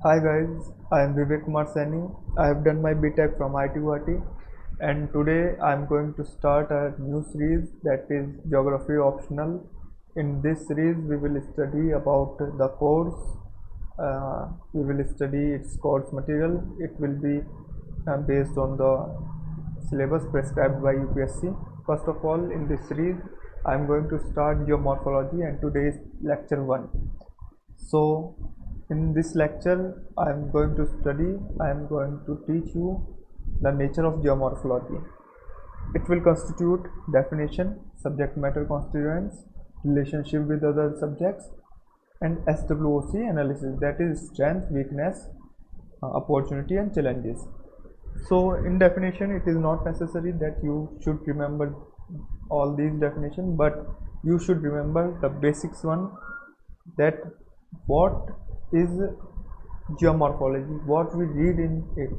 Hi guys, I am Vivek Kumar Saini. I have done my BTech from IIT Guwahati, and today I am going to start a new series that is Geography Optional. In this series we will study about the course, we will study its course material. It will be based on the syllabus prescribed by UPSC. First of all, in this series I am going to start geomorphology, and today is lecture 1. So in this lecture I am going to teach you the nature of geomorphology. It will constitute definition, subject matter constituents, relationship with other subjects, and SWOC analysis, that is strength, weakness, opportunity and challenges. So in definition, it is not necessary that you should remember all these definitions, but you should remember the basics one, that what is geomorphology, what we read in it.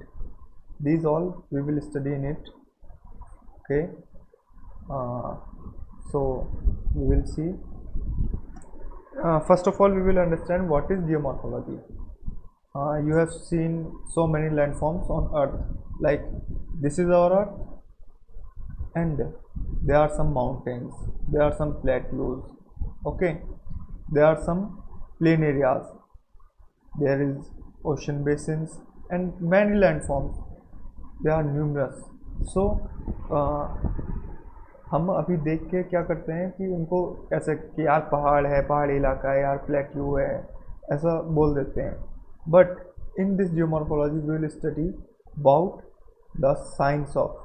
These all we will study in it. Okay, so we will see. First of all, we will understand what is geomorphology. You have seen so many landforms on earth, like this is our earth, and there are some mountains, there are some plateaus, okay, there are some plain areas, there is ocean basins and many landforms, they are numerous. So हम अभी देख के क्या करते हैं कि उनको ऐसे कि यार पहाड़ है, पहाड़ी इलाका है, यार प्लेट्यू है, ऐसा बोल देते हैं. But in this geomorphology we will study about the science of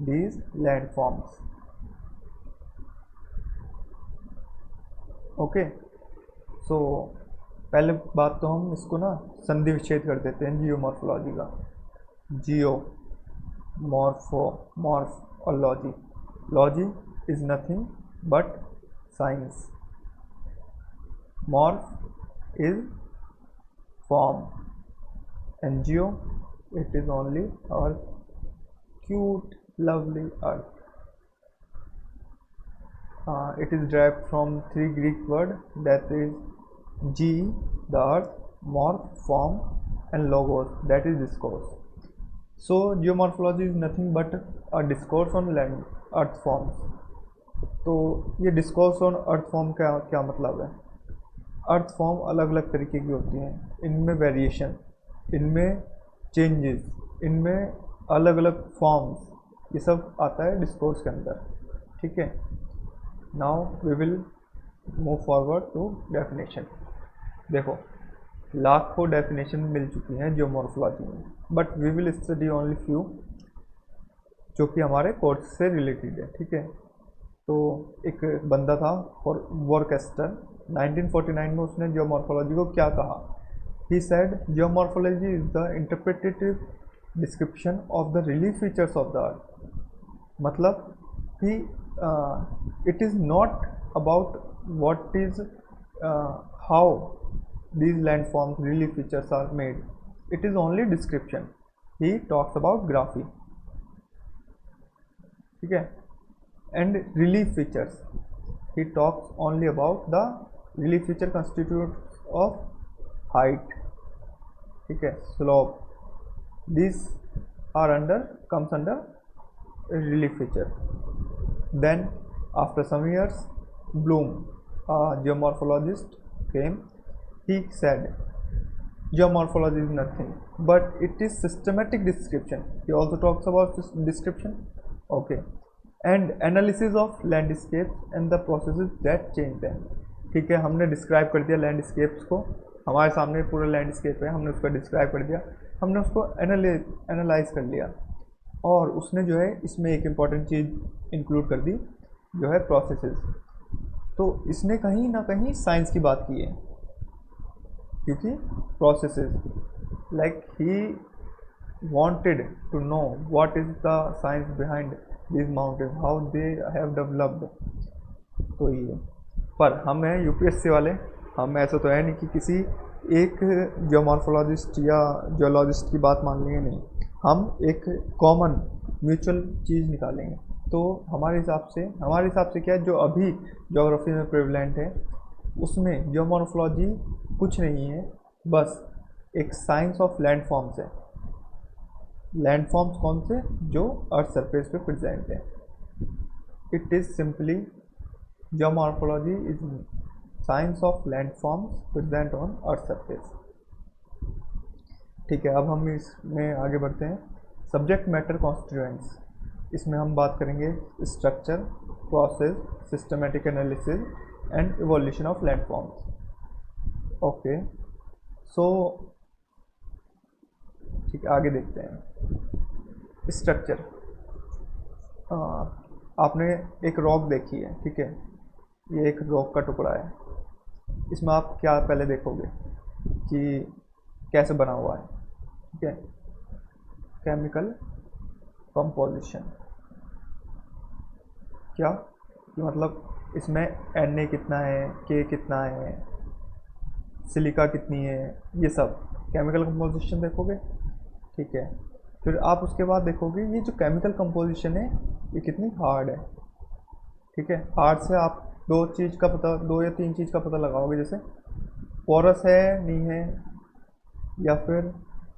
these landforms. Okay, so पहले बात तो हम इसको ना संधि विच्छेद कर देते हैं जियोमॉर्फोलॉजी का. जियो, मॉर्फ और logy is nothing but science. Morph is form and geo, it is only our cute lovely earth. It is derived from 3 Greek word, that is ge, the earth, morph, form, and logos, that is discourse. So geomorphology is nothing but a discourse on land earth forms. तो ये discourse on earth form का क्या मतलब है? अर्थ form अलग अलग तरीके की होती हैं, इनमें वेरिएशन, इनमें चेंजेस, इनमें अलग अलग फॉर्म्स, ये सब आता है डिस्कोर्स के अंदर. ठीक है, now we will move forward to definition. देखो, लाखों डेफिनेशन मिल चुकी हैं जियोमॉर्फोलॉजी में, but we will study only few जो कि हमारे कोर्स से रिलेटेड है. ठीक है, तो एक बंदा था वॉरकेस्टर, 1949 में उसने जियोमॉर्फोलॉजी को क्या कहा? He said geomorphology is the interpretative description of the relief features of the earth. मतलब कि it is not about what is how these landforms relief features are made. It is only description. He talks about graphy. ठीक है, and relief features. He talks only about the relief feature constitutes of height. ठीक है, slope, this are comes under relief feature. Then after some years, Bloom, a geomorphologist, came. He said geomorphology is nothing but it is systematic description. He also talks about this description, okay, and analysis of landscapes and the processes that change them. ठीक है, हमने describe कर दिया landscapes को, हमारे सामने पूरा landscape है, हमने उसको डिस्क्राइब कर दिया, हमने उसको एनालाइज कर लिया, और उसने जो है इसमें एक इम्पॉर्टेंट चीज़ इंक्लूड कर दी जो है प्रोसेसेस. तो इसने कहीं ना कहीं साइंस की बात की है, क्योंकि processes, like he wanted to know what is the science behind this mountain, how they have developed. तो ये, पर हम हैं यूपीएससी वाले, हम ऐसा तो है नहीं कि किसी एक जियोमॉर्फोलॉजिस्ट या जियोलॉजिस्ट की बात मान लेंगे, नहीं, हम एक कॉमन म्यूचुअल चीज़ निकालेंगे. तो हमारे हिसाब से क्या है, जो अभी ज्योग्राफी में प्रेवलेंट है, उसमें जियोमॉर्फोलॉजी कुछ नहीं है, बस एक साइंस ऑफ लैंडफॉर्म्स है। लैंडफॉर्म्स कौन से? जो अर्थ सरफेस पे प्रेजेंट है। It is simply geomorphology is science of landforms present on earth surface. ठीक है, अब हम इसमें आगे बढ़ते हैं। सब्जेक्ट मैटर कॉन्स्टिट्यूएंट्स, इसमें हम बात करेंगे structure, process, systematic analysis and evolution of landforms. Okay, so ठीक है, आगे देखते हैं। स्ट्रक्चर, आपने एक रॉक देखी है, ठीक है, ये एक रॉक का टुकड़ा है। इसमें आप क्या पहले देखोगे कि कैसे बना हुआ है, ठीक है, केमिकल कंपोजिशन। क्या कि मतलब इसमें Na कितना है, K कितना है, सिलिका कितनी है, ये सब केमिकल कंपोजिशन देखोगे, ठीक है। फिर आप उसके बाद देखोगे ये जो केमिकल कंपोजिशन है ये कितनी हार्ड है, ठीक है। हार्ड से आप दो या तीन चीज़ का पता लगाओगे, जैसे पोरस है नहीं है, या फिर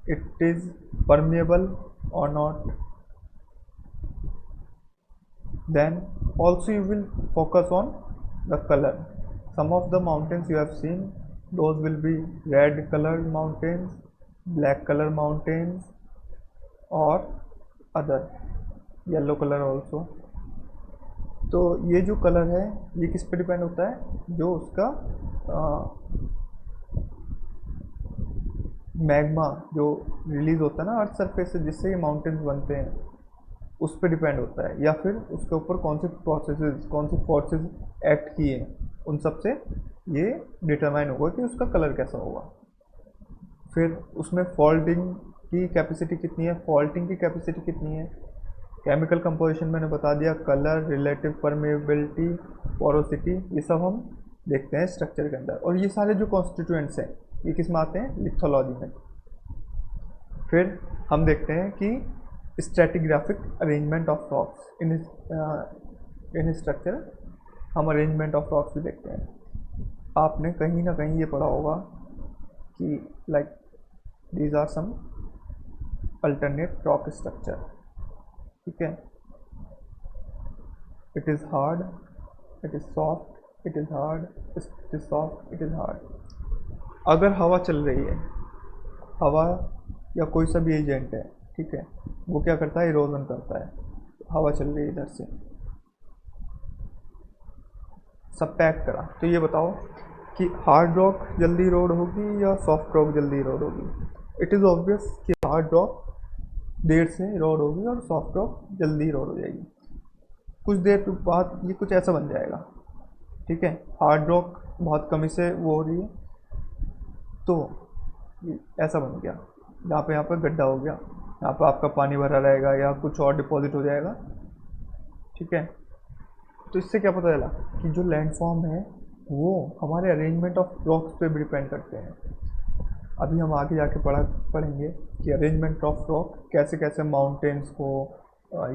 इट इज़ परमेबल और not. Then also you will focus on the color. Some of the mountains you have seen, those will be red colored mountains, black color mountains or other yellow color also. तो ये जो colour है ये किस पे depend होता है? जो उसका मैग्मा जो रिलीज होता है ना अर्थ सरफेस से, जिससे ये माउंटेन्स बनते हैं, उस पर डिपेंड होता है। या फिर उसके ऊपर कौन सी प्रोसेसेस, कौन सी फोर्सेस एक्ट किए, उन सब से ये डिटरमाइन होगा कि उसका कलर कैसा होगा। फिर उसमें फॉल्टिंग की कैपेसिटी कितनी है, फॉल्टिंग की कैपेसिटी कितनी है। केमिकल कंपोजिशन मैंने बता दिया, कलर, रिलेटिव परमेबिलिटी, पोरोसिटी, ये सब हम देखते हैं स्ट्रक्चर के अंदर। और ये सारे जो कॉन्स्टिट्यूएंट्स हैं ये किस में आते हैं? लिथोलॉजी में। फिर हम देखते हैं कि stratigraphic arrangement of rocks in structure. हम अरेंजमेंट ऑफ रॉक्स भी देखते हैं। आपने कहीं ना कहीं ये पढ़ा होगा कि like these are some alternate rock structure, ठीक है। It is hard, it is soft, it is hard, it is soft, it is hard. अगर हवा चल रही है, हवा या कोई सा भी एजेंट है, ठीक है, वो क्या करता है? इरोजन करता है। हवा चल रही है इधर से, सब पैक करा, तो ये बताओ कि हार्ड रॉक जल्दी इरोड होगी या सॉफ्ट रॉक जल्दी इरोड होगी? इट इज़ ऑब्वियस कि हार्ड रॉक देर से इरोड होगी और सॉफ्ट रॉक जल्दी इरोड हो जाएगी। कुछ देर बाद ये कुछ ऐसा बन जाएगा, ठीक है। हार्ड रॉक बहुत कमी से वो हो रही है, तो ये ऐसा बन गया, यहाँ पे गड्ढा हो गया, यहाँ पर आपका पानी भरा रहेगा या कुछ और डिपॉजिट हो जाएगा, ठीक है। तो इससे क्या पता चला कि जो लैंडफॉर्म है वो हमारे अरेंजमेंट ऑफ रॉक्स पे भी डिपेंड करते हैं। अभी हम आगे जाके पढ़ेंगे कि अरेंजमेंट ऑफ रॉक कैसे कैसे माउंटेन्स को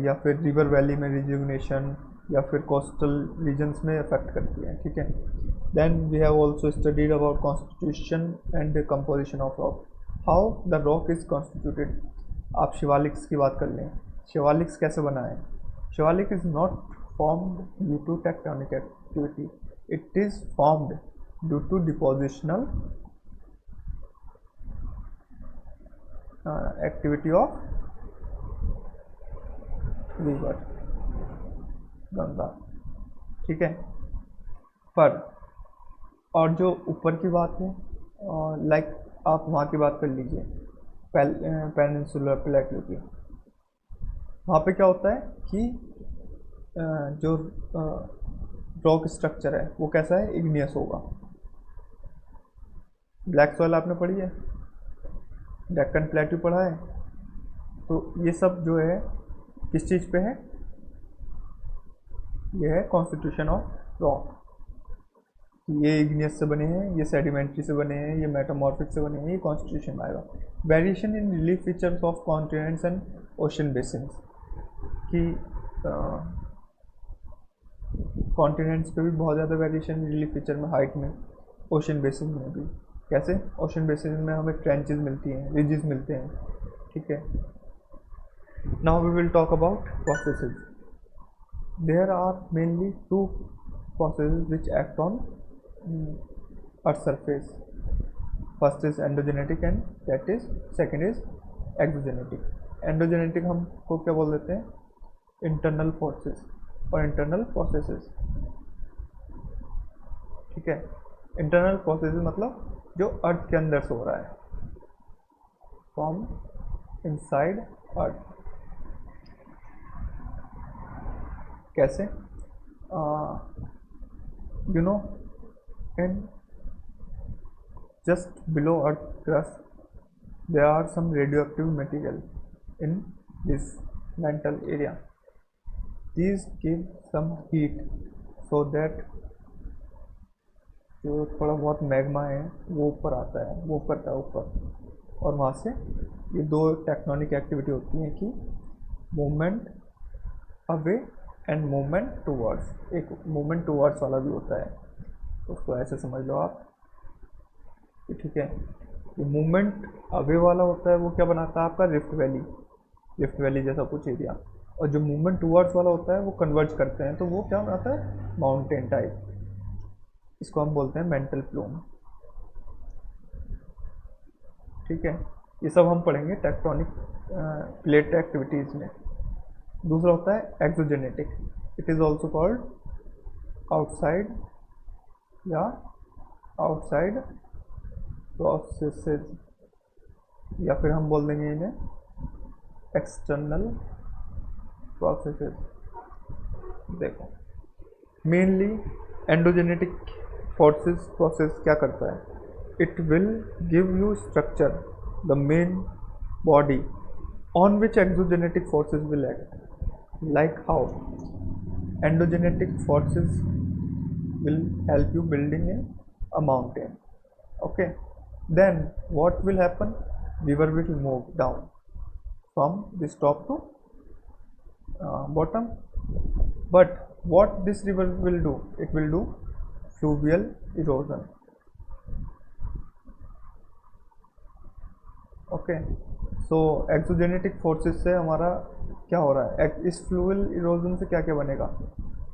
या फिर रिवर वैली में रिजुविनेशन या फिर कोस्टल रीजन्स में अफेक्ट करती है, ठीक है। Then we have also studied about constitution and composition of rock, how the rock is constituted. आप शिवालिक्स की बात कर लें, शिवालिक्स कैसे बना है? Shivalik is not formed due to tectonic activity, it is formed due to depositional activity of river Ganga, ठीक है। पर और जो ऊपर की बात है, लाइक आप वहाँ की बात कर लीजिए, पेनिनसुलर प्लेटू की, वहाँ पे क्या होता है कि जो रॉक स्ट्रक्चर है वो कैसा है? इग्नियस होगा। ब्लैक सॉइल आपने पढ़ी है, डेक्कन प्लेट्यू पढ़ा है, तो ये सब जो है किस चीज़ पे है? ये है कॉन्स्टिट्यूशन ऑफ रॉक। ये इग्नियस से बने हैं, ये सेडिमेंट्री से बने हैं, ये मेटामॉर्फिक से बने हैं, ये कॉन्स्टिट्यूशन में आएगा। Variation in relief features of continents and ocean basins की कॉन्टिनेंट्स पे भी बहुत ज़्यादा वेरिएशन रिलीफ फीचर में, हाइट में, ओशन बेसिन में भी। कैसे? ओशन बेसिन में हमें ट्रेंचेस मिलती हैं, रिजेस मिलते हैं, ठीक है। Now we will talk about processes. There are mainly two processes which act on earth surface. First is endogenetic and that is second is exogenetic. Endogenetic हमको क्या बोल देते हैं? इंटरनल फोर्सेस और इंटरनल प्रोसेसेस, ठीक है। इंटरनल प्रोसेसेस मतलब जो अर्थ के अंदर से हो रहा है, फ्रॉम इनसाइड अर्थ। कैसे? You know, in just below earth crust there are some radioactive material in this mantle area. These give some heat so that जो थोड़ा बहुत मैग्मा है वो ऊपर आता है, वो करता है ऊपर, और वहाँ से ये दो टेक्टोनिक एक्टिविटी होती है कि movement away and movement towards. एक मूवमेंट टूवर्ड्स वाला भी होता है, उसको ऐसे समझ लो आप, ठीक है। ये मूवमेंट अवे वाला होता है वो क्या बनाता है? आपका रिफ्ट वैली जैसा कुछ एरिया। और जो मूवमेंट टूवर्ड्स वाला होता है वो कन्वर्ज करते हैं, तो वो क्या बनाता है? Mountain type. इसको हम बोलते हैं मेंटल प्लूम, ठीक है। ये सब हम पढ़ेंगे टेक्टोनिक प्लेट एक्टिविटीज़ में। दूसरा होता है exogenetic. It is also called outside या आउटसाइड प्रोसेसेस, या फिर हम बोल देंगे इन्हें एक्सटर्नल प्रोसेसेस। देखो, मेनली एंडोजेनेटिक फोर्सेस प्रोसेस क्या करता है? It will give you structure, the main body on which exogenetic forces will act. Like how? Endogenetic forces will help you building a mountain, okay. Then what will happen? River will move down from this top to bottom, but what this river will do? It will do fluvial erosion, okay. So exogenetic forces से हमारा क्या हो रहा है? इस fluvial erosion से क्या क्या बनेगा?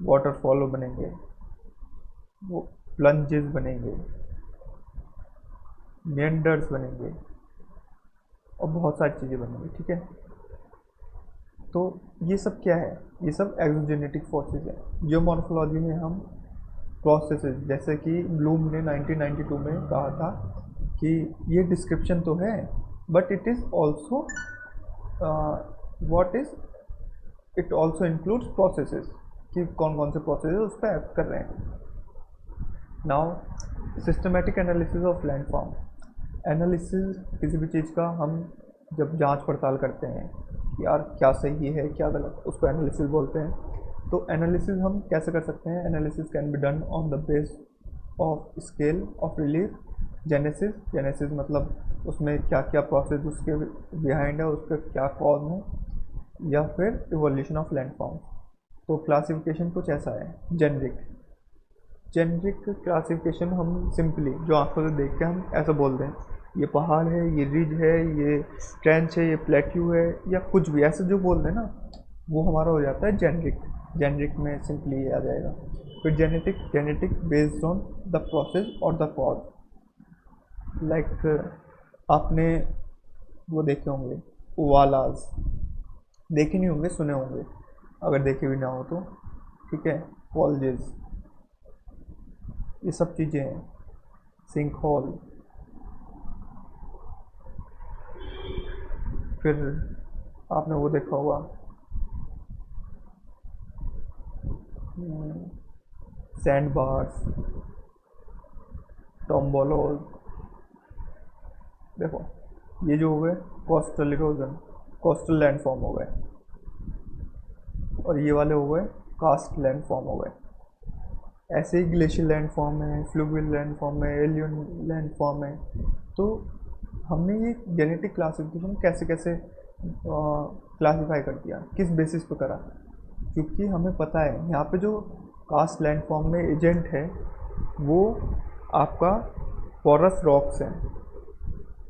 वाटरफॉल बनेंगे, वो प्लंजेस बनेंगे, मेंडर्स बनेंगे, और बहुत सारी चीज़ें बनेंगी, ठीक है। तो ये सब क्या है? ये सब एक्सोजेनेटिक फोर्सेस है। जियोमॉर्फोलॉजी में हम प्रोसेसेस, जैसे कि ब्लूम ने 1992 में कहा था कि ये डिस्क्रिप्शन तो है but it is also what is it also includes processes, कि कौन कौन से प्रोसेसेस उस पर एक्ट कर रहे हैं। Now systematic analysis of landform. Analysis किसी भी चीज़ का हम जब जांच पड़ताल करते हैं कि यार क्या सही है क्या गलत, उसको एनालिसिस बोलते हैं। तो एनालिसिस हम कैसे कर सकते हैं? Analysis can be done on the base of scale of relief. Genesis मतलब उसमें क्या क्या प्रोसेस उसके बिहाइंड है, उसका क्या कॉज है, या फिर इवोल्यूशन ऑफ लैंडफॉर्म। तो क्लासिफिकेशन कुछ ऐसा है, जेनरिक क्लासिफिकेशन हम सिंपली जो आंखों से देख के हम ऐसा बोल दें, ये पहाड़ है, ये रिज है, ये ट्रेंच है, ये प्लेट्यू है, या कुछ भी ऐसे जो बोल दें ना, वो हमारा हो जाता है जेनरिक में सिंपली ये आ जाएगा। फिर genetic based on the process और द कॉज। लाइक आपने वो देखे होंगे वालाज, देखे नहीं होंगे, सुने होंगे, अगर देखे भी ना हो तो, ठीक है। कॉलेजेस, ये सब चीज़ें हैं। सिंक होल, फिर आपने वो देखा होगा सैंड बार्स, टॉम्बोलोज। देखो ये जो हो गए कोस्टल इरोजन, कोस्टल लैंडफॉर्म हो गए, और ये वाले हो गए कास्ट लैंडफॉर्म हो गए। ऐसे ही ग्लेशियल लैंडफॉर्म है, फ्लूवियल लैंडफॉर्म है, एलियन लैंडफॉर्म है। तो हमने ये जेनेटिक क्लासिफिकेशन कैसे कैसे क्लासीफाई कर दिया, किस बेसिस पे करा? क्योंकि हमें पता है यहाँ पे जो कास्ट लैंडफॉर्म में एजेंट है वो आपका पोरस रॉक्स हैं,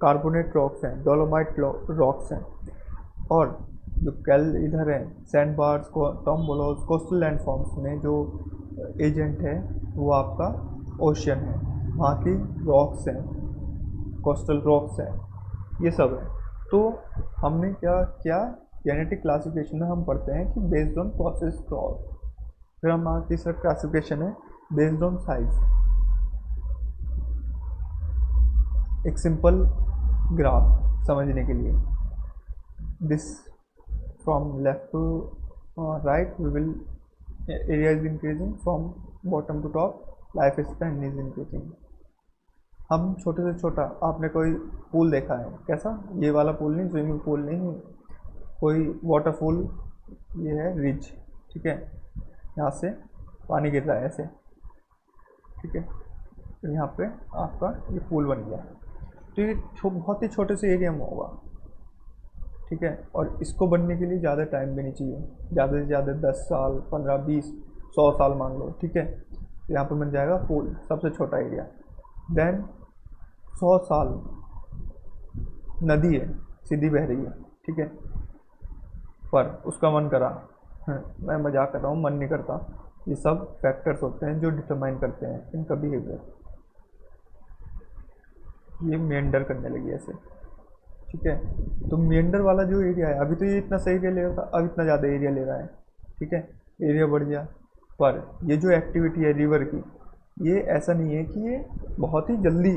कार्बोनेट रॉक्स हैं, डोलोमाइट रॉक्स हैं, और जो इधर है सैंड बार्स को टॉम्बोलोस कोस्टल लैंडफॉर्म्स में जो एजेंट है वो आपका ओशियन है, वहाँ की रॉक्स हैं, कोस्टल रॉक्स हैं, ये सब है। तो हमने क्या किया, जेनेटिक क्लासिफिकेशन में हम पढ़ते हैं कि बेस्ड ऑन प्रोसेस क्रॉस। फिर हमारा तीसरा क्लासिफिकेशन है बेस्ड ऑन साइज। एक सिंपल ग्राफ समझने के लिए, this from left to right we will area is increasing from bottom to top, life span is increasing. हम छोटे से छोटा, आपने कोई पूल देखा है कैसा, ये वाला पूल नहीं, स्विमिंग पूल नहीं, कोई वाटरफॉल, ये है रिज, ठीक है, यहाँ से पानी गिर रहा है ऐसे, ठीक है, तो यहाँ पे आपका ये पूल बन गया। तो ये बहुत ही छोटे से एरिया में होगा, ठीक है, और इसको बनने के लिए ज़्यादा टाइम भी नहीं चाहिए, ज़्यादा से ज़्यादा 10 साल 15 20 100 साल मान लो, ठीक है। तो यहाँ पे बन जाएगा पूल, सबसे छोटा एरिया। देन 100 साल नदी है, सीधी बह रही है, ठीक है, पर उसका मन करा, मैं मजाक कर रहा हूँ, मन नहीं करता, ये सब फैक्टर्स होते हैं जो डिटरमाइन करते हैं इनका बिहेवियर। ये मेंडर करने लगी ऐसे, ठीक है, तो मेंडर वाला जो एरिया है, अभी तो ये इतना सही एरिया ले रहा था, अब इतना ज़्यादा एरिया ले रहा है, ठीक है, एरिया बढ़ गया। पर ये जो एक्टिविटी है रिवर की, ये ऐसा नहीं है कि ये बहुत ही जल्दी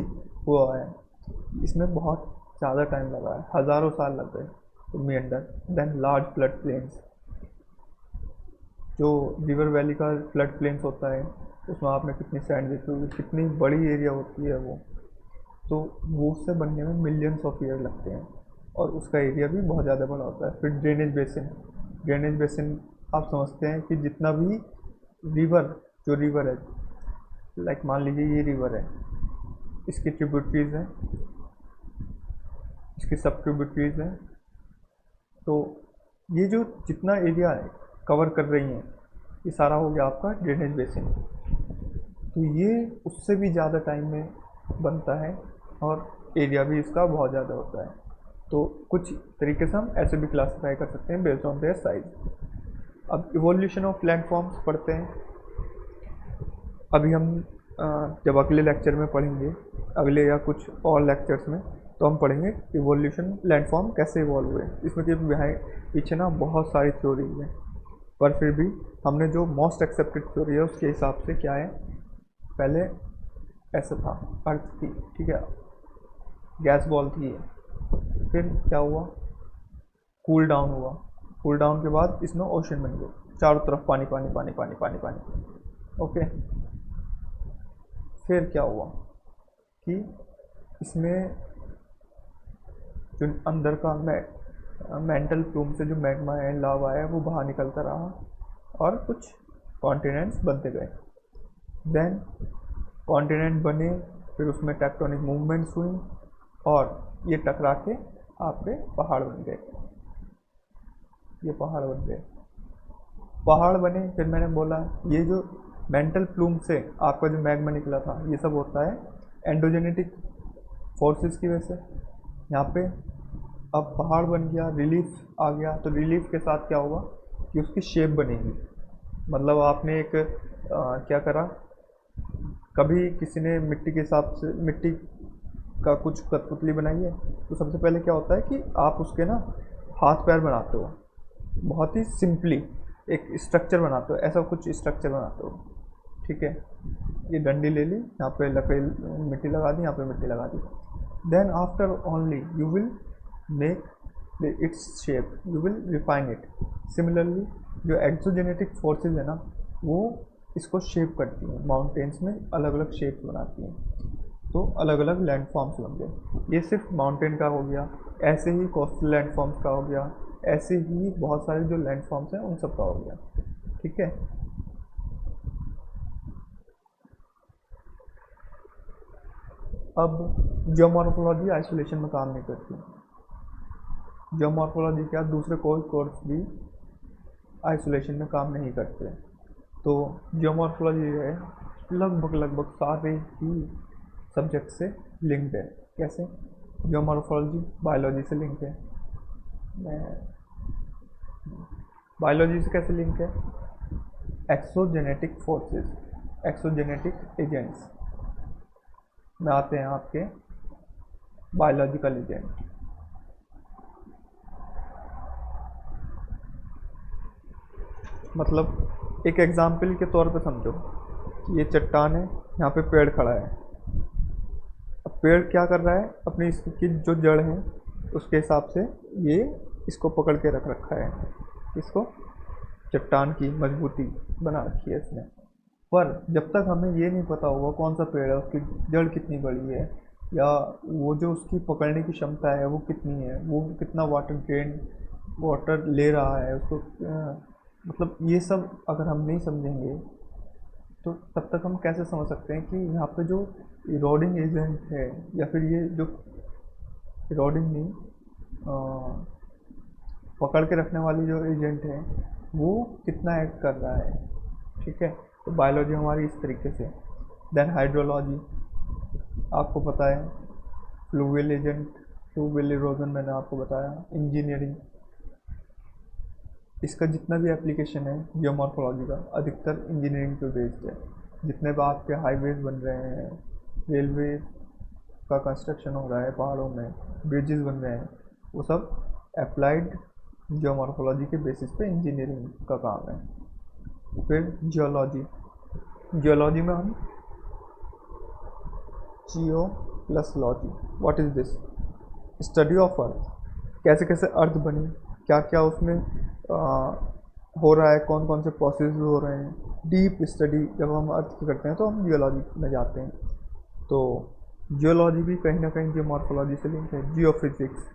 हुआ है, इसमें बहुत ज़्यादा टाइम लगा है, हज़ारों साल लग गए। तो Mendhar, then large flood plains, जो रिवर वैली का फ्लड प्लेन्स होता है उसमें आपने कितनी सैंड देखी होगी, कितनी बड़ी एरिया होती है वो, तो वो उससे बनने में मिलियंस ऑफ ईयर लगते हैं, और उसका एरिया भी बहुत ज़्यादा बड़ा होता है। फिर ड्रेनेज बेसिन, ड्रेनेज बेसिन आप समझते हैं कि जितना भी रिवर, जो रिवर है, लाइक मान लीजिए ये रिवर है, इसकी ट्रिब्यूटरीज हैं, इसकी सब ट्रिब्यूटरीज हैं, तो ये जो जितना एरिया है कवर कर रही हैं, ये सारा हो गया आपका ड्रेनेज बेसिन। तो ये उससे भी ज़्यादा टाइम में बनता है और एरिया भी इसका बहुत ज़्यादा होता है। तो कुछ तरीके से हम ऐसे भी क्लासीफाई कर सकते हैं बेस्ड ऑन देयर साइज। अब इवोल्यूशन ऑफ लैंडफॉर्म्स पढ़ते हैं। अभी हम जब अगले लेक्चर में पढ़ेंगे, अगले या कुछ और लेक्चर्स में, तो हम पढ़ेंगे इवोल्यूशन लैंडफॉर्म कैसे इवॉल्व हुए। इसमें कि पीछे ना बहुत सारी थ्योरीज हैं, पर फिर भी हमने जो मोस्ट एक्सेप्टेड थ्योरी है उसके हिसाब से क्या है, पहले ऐसा था, अर्थ थी, ठीक है, गैस बॉल थी, फिर क्या हुआ, कूल डाउन हुआ, कूल डाउन के बाद इसमें ओशन बन गए, चारों तरफ पानी पानी पानी पानी पानी पानी, ओके। फिर क्या हुआ कि इसमें जो अंदर का मेंटल प्लूम से जो मैग्मा है, लावा है, वो बाहर निकलता रहा और कुछ कॉन्टिनेंट्स बनते गए। देन कॉन्टिनेंट बने, फिर उसमें टेक्टोनिक मूवमेंट्स हुई और ये टकरा के आपके पहाड़ बन गए, ये पहाड़ बन गए, पहाड़ बने। फिर मैंने बोला ये जो मेंटल प्लूम से आपका जो मैग्मा निकला था, ये सब होता है एंडोजेनेटिक फोर्सेस की वजह से। यहाँ पे अब पहाड़ बन गया, रिलीफ आ गया, तो रिलीफ के साथ क्या होगा कि उसकी शेप बनेगी। मतलब आपने एक क्या करा, कभी किसी ने मिट्टी के हिसाब से मिट्टी का कुछ कठपुतली बनाई है, तो सबसे पहले क्या होता है कि आप उसके ना हाथ पैर बनाते हो, बहुत ही सिंपली एक स्ट्रक्चर बनाते हो, ऐसा कुछ स्ट्रक्चर बनाते हो, ठीक है। ये डंडी ले ली, यहाँ पे लकड़ी मिट्टी लगा दी, यहाँ पे मिट्टी लगा दी। Then after only you will make its shape, you will refine it. Similarly जो एक्सोजेनेटिक फोर्सेस है ना, वो इसको शेप करती हैं, माउंटेन्स में अलग अलग शेप्स बनाती हैं, तो अलग अलग लैंडफॉर्म्स बन गए। ये सिर्फ माउंटेन का हो गया, ऐसे ही कोस्टल लैंडफॉर्म्स का हो गया, ऐसे ही बहुत सारे जो लैंडफॉर्म्स हैं उन सब का हो गया, ठीक है। अब जियोमॉर्फोलॉजी आइसोलेशन में काम नहीं करती। जियोमॉर्फोलॉजी क्या, दूसरे कोई कोर्स भी आइसोलेशन में काम नहीं करते। तो जियोमॉर्फोलॉजी है लगभग सारे ही सब्जेक्ट से लिंक्ड है। कैसे? जियोमॉर्फोलॉजी बायोलॉजी से लिंक है, बायोलॉजी से कैसे लिंक है? एक्सोजेनेटिक फोर्सेस, एक्सोजेनेटिक एजेंट्स में आते हैं आपके बायोलॉजिकल एजेंट। मतलब एक एग्जाम्पल के तौर पे समझो, ये चट्टान है, यहाँ पे पेड़ खड़ा है। अब पेड़ क्या कर रहा है? अपनी इसकी जो जड़ है उसके हिसाब से ये इसको पकड़ के रख रखा है, इसको चट्टान की मजबूती बना रखी है इसने। पर जब तक हमें ये नहीं पता होगा कौन सा पेड़ है, उसकी जड़ कितनी बड़ी है, या वो जो उसकी पकड़ने की क्षमता है वो कितनी है, वो कितना वाटर ले रहा है उसको, मतलब ये सब अगर हम नहीं समझेंगे तो तब तक हम कैसे समझ सकते हैं कि यहाँ पे जो इरोडिंग एजेंट है, या फिर ये जो इरोडिंग नहीं पकड़ के रखने वाली जो एजेंट है वो कितना एक्ट कर रहा है। ठीक है, तो बायोलॉजी हमारी इस तरीके से। देन हाइड्रोलॉजी आपको पता है, फ्लूवियल एजेंट, फ्लूवियल इरोजन मैंने आपको बताया। इंजीनियरिंग, इसका जितना भी एप्लीकेशन है जियोमॉर्फोलॉजी का अधिकतर इंजीनियरिंग पे बेस्ड है। जितने भी आपके हाईवेज बन रहे हैं, रेलवे का कंस्ट्रक्शन हो रहा है पहाड़ों में, ब्रिजेस बन रहे हैं, वो सब अप्लाइड जियोमॉर्फोलॉजी के बेसिस पे इंजीनियरिंग का काम है। फिर जियोलॉजी, जियोलॉजी में हम geo plus logy, what is this? Study of earth, कैसे कैसे अर्थ बनी, क्या क्या उसमें हो रहा है, कौन कौन से प्रोसेस हो रहे हैं। डीप स्टडी जब हम अर्थ की करते हैं तो हम जियोलॉजी में जाते हैं। तो जियोलॉजी भी कहीं ना कहीं जियोमॉर्फोलॉजी से लिंक है। Geophysics,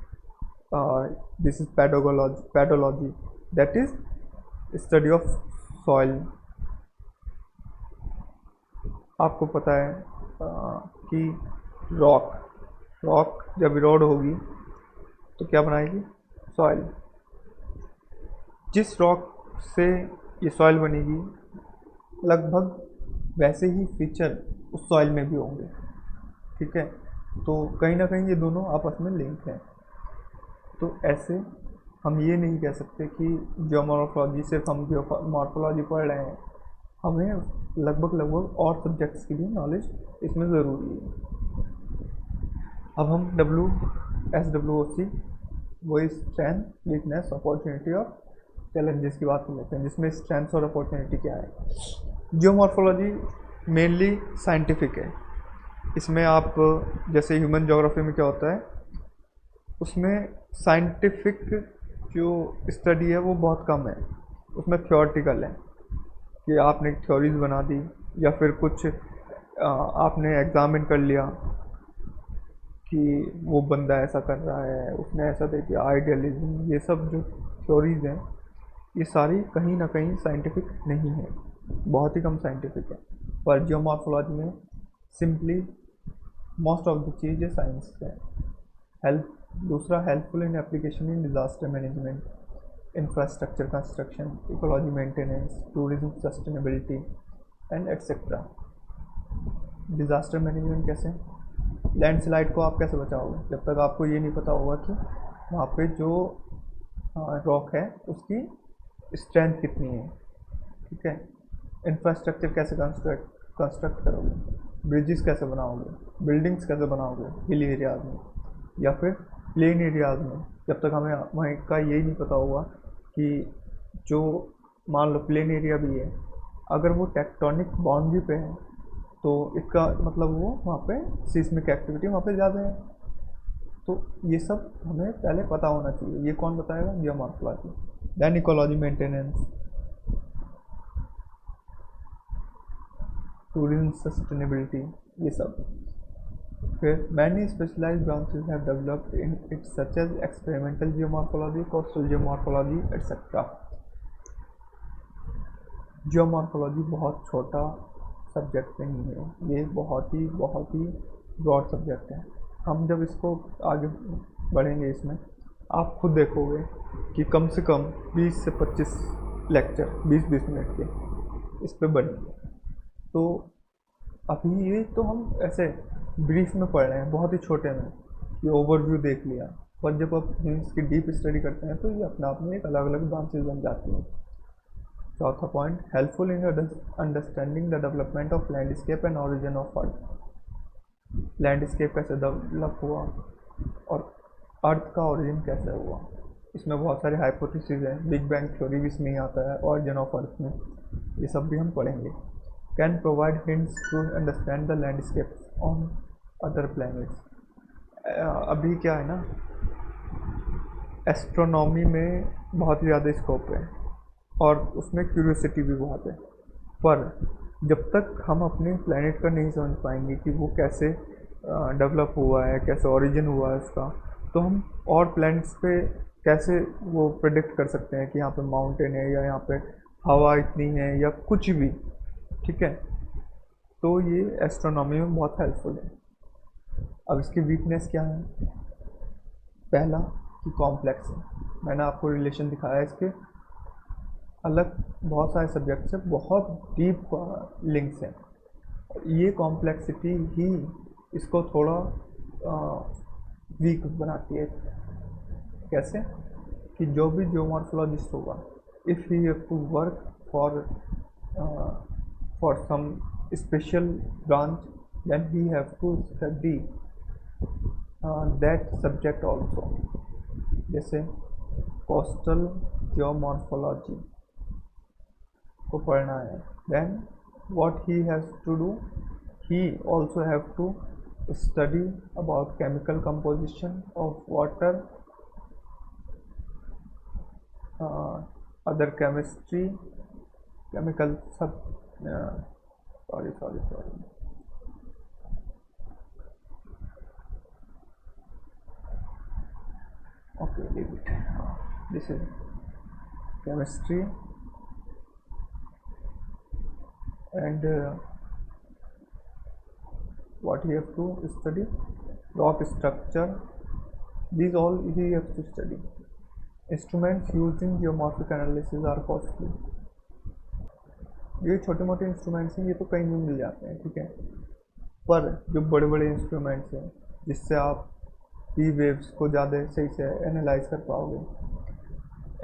this is pedology, that is study of soil. आपको पता है कि रॉक जब इरोड होगी तो क्या बनाएगी? सॉइल। जिस रॉक से ये सॉइल बनेगी लगभग वैसे ही फीचर उस सॉइल में भी होंगे। ठीक है, तो कहीं ना कहीं ये दोनों आपस में लिंक हैं। तो ऐसे हम ये नहीं कह सकते कि जियोमॉर्फोलॉजी सिर्फ हम जियोमॉर्फोलॉजी पढ़ रहे हैं, हमें लगभग और सब्जेक्ट्स की भी नॉलेज इसमें ज़रूरी है। अब हम SWOC, वही स्ट्रेंथ, वीकनेस, अपॉर्चुनिटी और चैलेंजेस की बात कर लेते हैं, जिसमें स्ट्रेंथ और अपॉर्चुनिटी क्या है। जियोमॉर्फोलॉजी मेनली साइंटिफिक है। इसमें आप जैसे ह्यूमन ज्योग्राफी में क्या होता है, उसमें साइंटिफिक जो स्टडी है वो बहुत कम है, उसमें थ्योरेटिकल है कि आपने थ्योरीज बना दी या फिर कुछ आपने एग्जामिन कर लिया कि वो बंदा ऐसा कर रहा है, उसने ऐसा दे दिया, आइडियलिज्म, ये सब जो थ्योरीज हैं ये सारी कहीं ना कहीं साइंटिफिक नहीं है, बहुत ही कम साइंटिफिक है। पर जियोमॉर्फोलॉजी में simply most of the cheese science है। दूसरा, helpful in application in disaster management, infrastructure construction, ecology maintenance, tourism sustainability and etcetera. Disaster management कैसे? लैंडस्लाइड को आप कैसे बचाओगे जब तक आपको ये नहीं पता होगा कि वहाँ पे जो रॉक है उसकी स्ट्रेंथ कितनी है। ठीक है, इंफ्रास्ट्रक्चर कैसे कंस्ट्रक्ट करोगे, ब्रिजेस कैसे बनाओगे, बिल्डिंग्स कैसे बनाओगे हिल एरियाज में या फिर प्लेन एरियाज में, जब तक हमें वहीं का यही नहीं पता होगा कि जो मान लो प्लेन एरिया भी है, अगर वो टेक्टोनिक बाउंड्री पे है तो इसका मतलब वो वहाँ पे सीस्मिक एक्टिविटी वहाँ पे ज़्यादा है। तो ये सब हमें पहले पता होना चाहिए। ये कौन बताएगा? Geomorphology. Then ecology maintenance, tourism sustainability, ये सब। फिर many specialised branches have developed in it such as experimental geomorphology, coastal geomorphology etcetera. Geomorphology बहुत छोटा सब्जेक्ट नहीं है, ये बहुत ही ब्रॉड सब्जेक्ट है। हम जब इसको आगे बढ़ेंगे इसमें आप खुद देखोगे कि कम से कम 20 से 25 लेक्चर 20-20 मिनट के इस पे बनी है। तो अभी ये तो हम ऐसे ब्रीफ में पढ़ रहे हैं, बहुत ही छोटे में, ये ओवरव्यू देख लिया, पर जब आप इसकी डीप स्टडी करते हैं तो ये अपने आप में एक अलग अलग ब्रांचेज बन जाती हैं। चौथा point, helpful in understanding the development of landscape and origin of earth. Landscape कैसे डेवलप हुआ और अर्थ का ओरिजिन कैसे हुआ, इसमें बहुत सारे हाइपोथेसिस हैं, बिग बैंग थ्योरी भी इसमें ही आता है, ओरिजिन ऑफ अर्थ में, ये सब भी हम पढ़ेंगे। Can provide hints to understand the landscape on other planets. अभी क्या है ना, एस्ट्रोनॉमी में बहुत ज़्यादा स्कोप है और उसमें क्यूरियोसिटी भी बहुत है, पर जब तक हम अपने प्लैनेट का नहीं समझ पाएंगे कि वो कैसे डेवलप हुआ है, कैसे ओरिजिन हुआ है उसका, तो हम और प्लैनेट्स पे कैसे वो प्रेडिक्ट कर सकते हैं कि यहाँ पे माउंटेन है या यहाँ पे हवा इतनी है या कुछ भी, ठीक है। तो ये एस्ट्रोनॉमी में बहुत हेल्पफुल है। अब इसकी वीकनेस क्या है? पहला कि कॉम्प्लेक्स है, मैंने आपको रिलेशन दिखाया है इसके अलग बहुत सारे सब्जेक्ट से बहुत डीप लिंक्स हैं। ये कॉम्प्लेक्सिटी ही इसको थोड़ा वीक बनाती है। कैसे? कि जो भी जियोमॉर्फोलॉजिस्ट होगा, if he have to work for some special branch, then he have to study that subject also. जैसे कोस्टल जियोमॉर्फोलॉजी को पढ़ना है, then what he has to do, he also have to study about chemical composition of water, other chemistry, chemical sub sorry okay, leave it. This is chemistry and what he have to study, rock structure, these all he has to study. Instruments used in geomorphic analysis are costly. ये छोटे मोटे instruments हैं, ये तो कहीं भी मिल जाते हैं, ठीक है, पर जो बड़े बड़े इंस्ट्रूमेंट्स हैं जिससे आप पी वेव्स को ज़्यादा सही से एनालाइज कर पाओगे,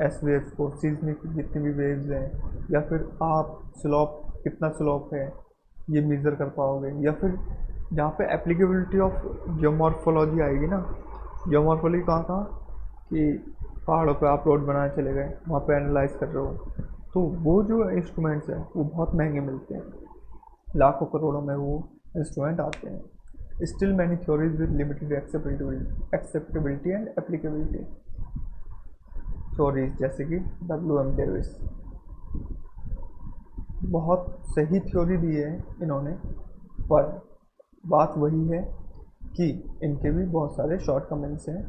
एस वेव्स को, सीजमिक जितनी भी वेव्स हैं, या फिर आप स्लोप कितना स्लोप है ये मेज़र कर पाओगे, या फिर जहाँ पे एप्लीकेबिलिटी ऑफ जियोमॉर्फोलॉजी आएगी ना, जियोमॉर्फोलॉजी कहाँ कि पहाड़ों पे आप रोड बनाने चले गए, वहाँ पे एनालाइज कर रहे हो, तो वो जो इंस्ट्रूमेंट्स हैं वो बहुत महंगे मिलते हैं, लाखों करोड़ों में वो इंस्ट्रूमेंट आते हैं। Still many theories with limited acceptability and applicability. Theories जैसे कि WM डेविस, बहुत सही थ्योरी दी है इन्होंने, पर बात वही है कि इनके भी बहुत सारे शॉर्टकमिंग्स हैं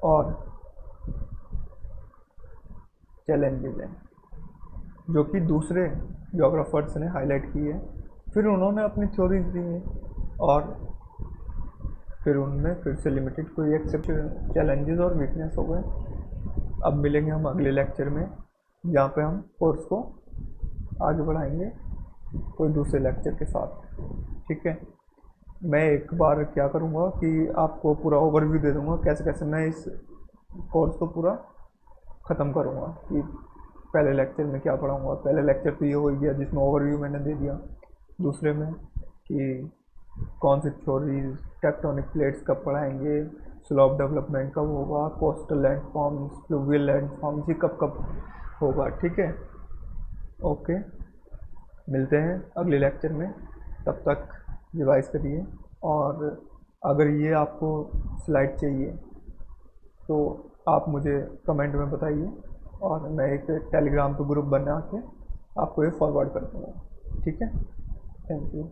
और चैलेंजेस हैं जो कि दूसरे जियोग्राफर्स ने हाईलाइट की है, फिर उन्होंने अपनी थ्योरीज दी हैं और फिर उनमें फिर से लिमिटेड कोई एक्सेप्ट चैलेंजेस और वीकनेस हो गए। अब मिलेंगे हम अगले लेक्चर में, जहाँ पे हम कोर्स को आगे बढ़ाएंगे कोई दूसरे लेक्चर के साथ, ठीक है। मैं एक बार क्या करूँगा कि आपको पूरा ओवरव्यू दे दूँगा कैसे कैसे मैं इस कोर्स को पूरा ख़त्म करूँगा, कि पहले लेक्चर में क्या पढ़ाऊँगा। पहले लेक्चर तो ये हो गया जिसमें ओवरव्यू मैंने दे दिया, दूसरे में कि कौन सी थ्योरीज, टेक्टोनिक प्लेट्स कब पढ़ाएंगे, स्लोप डेवलपमेंट कब होगा, कोस्टल लैंडफॉर्म्स, फ्लूवियल लैंडफॉर्म्स ये कब कब होगा, ठीक है। ओके, मिलते हैं अगले लेक्चर में, तब तक रिवाइज करिए, और अगर ये आपको स्लाइड चाहिए तो आप मुझे कमेंट में बताइए और मैं एक टेलीग्राम पे ग्रुप बना के आपको ये फॉरवर्ड कर दूँगा, ठीक है। Thank you.